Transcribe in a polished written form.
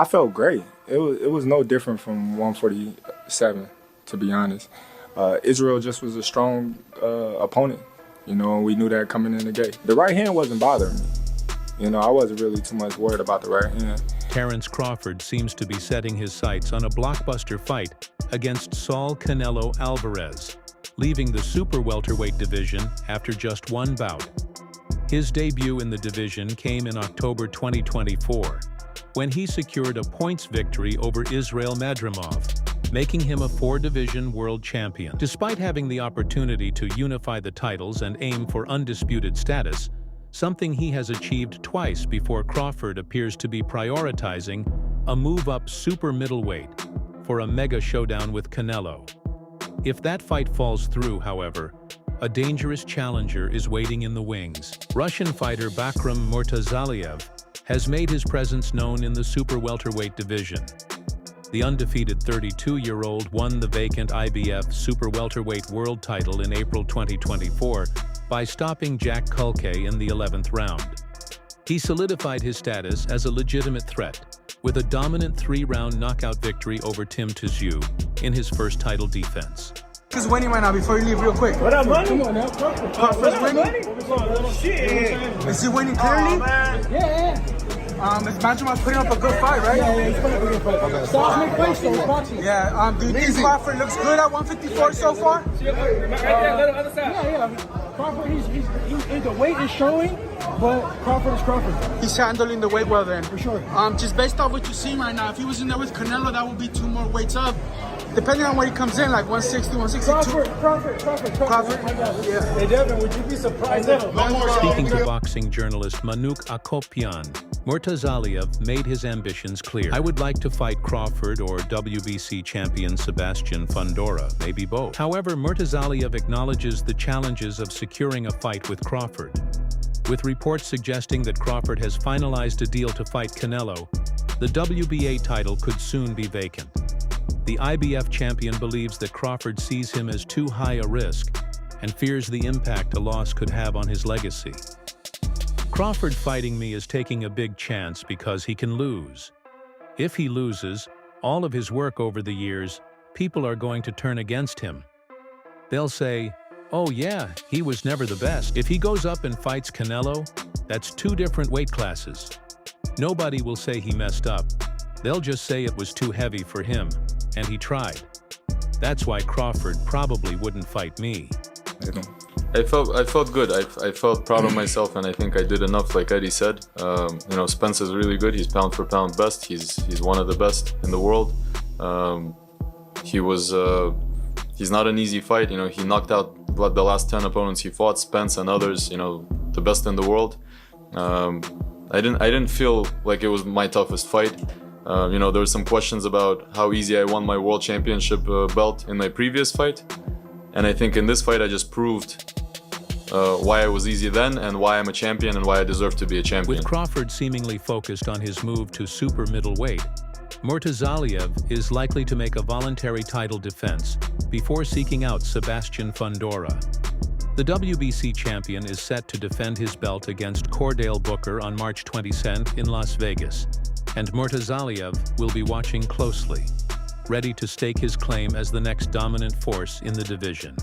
I felt great. It was no different from 147, to be honest. Israil just was a strong opponent, you know, and we knew that coming in the gate. The right hand wasn't bothering me. You know, I wasn't really too much worried about the right hand. Terence Crawford seems to be setting his sights on a blockbuster fight against Saul Canelo Alvarez, leaving the super welterweight division after just one bout. His debut in the division came in October 2024, when he secured a points victory over Israil Madrimov, making him a four-division world champion. Despite having the opportunity to unify the titles and aim for undisputed status, something he has achieved twice before, Crawford appears to be prioritizing a move-up super middleweight for a mega showdown with Canelo. If that fight falls through, however, a dangerous challenger is waiting in the wings. Russian fighter Bakhram Murtazaliev has made his presence known in the super welterweight division. The undefeated 32-year-old won the vacant IBF super welterweight world title in April 2024 by stopping Jack Culcay in the 11th round. He solidified his status as a legitimate threat with a dominant 3-round knockout victory over Tim Tszyu in his first title defense. Who's winning right now before you leave real quick? What up, money? Come on now. Crawford's winning? Shit. Is he winning clearly? Yeah. Is Madrimov putting up a good fight, right? Yeah, he's putting up a good fight. Stop make fights though, boxing. Yeah, do you think Crawford looks good at 154 so far? Yeah. Crawford, the weight is showing, but Crawford is Crawford. He's handling the weight well then. For sure. Just based off what you're seeing right now, if he was in there with Canelo, that would be 2 more weights up. Depending on where he comes in, like 160, 162. Crawford. Yeah. Hey, Devin, would you be surprised? Speaking to boxing journalist Manuk Akopian, Murtazaliev made his ambitions clear. I would like to fight Crawford or WBC champion Sebastian Fundora, maybe both. However, Murtazaliev acknowledges the challenges of securing a fight with Crawford. With reports suggesting that Crawford has finalized a deal to fight Canelo, the WBA title could soon be vacant. The IBF champion believes that Crawford sees him as too high a risk and fears the impact a loss could have on his legacy. Crawford fighting me is taking a big chance because he can lose. If he loses, all of his work over the years, people are going to turn against him. They'll say, oh yeah, he was never the best. If he goes up and fights Canelo, that's 2 different weight classes. Nobody will say he messed up. They'll just say it was too heavy for him, and he tried. That's why Crawford probably wouldn't fight me. I felt good. I felt proud of myself, and I think I did enough. Like Eddie said, you know, Spence is really good. He's pound for pound best. He's one of the best in the world. He's not an easy fight. You know, he knocked out the last 10 opponents he fought, Spence and others. You know, the best in the world. I didn't feel like it was my toughest fight. You know, there were some questions about how easy I won my world championship belt in my previous fight. And I think in this fight I just proved why I was easy then and why I'm a champion and why I deserve to be a champion. With Crawford seemingly focused on his move to super middleweight, Murtazaliev is likely to make a voluntary title defense before seeking out Sebastian Fundora. The WBC champion is set to defend his belt against Cordell Booker on March 22nd in Las Vegas, and Murtazaliev will be watching closely, ready to stake his claim as the next dominant force in the division.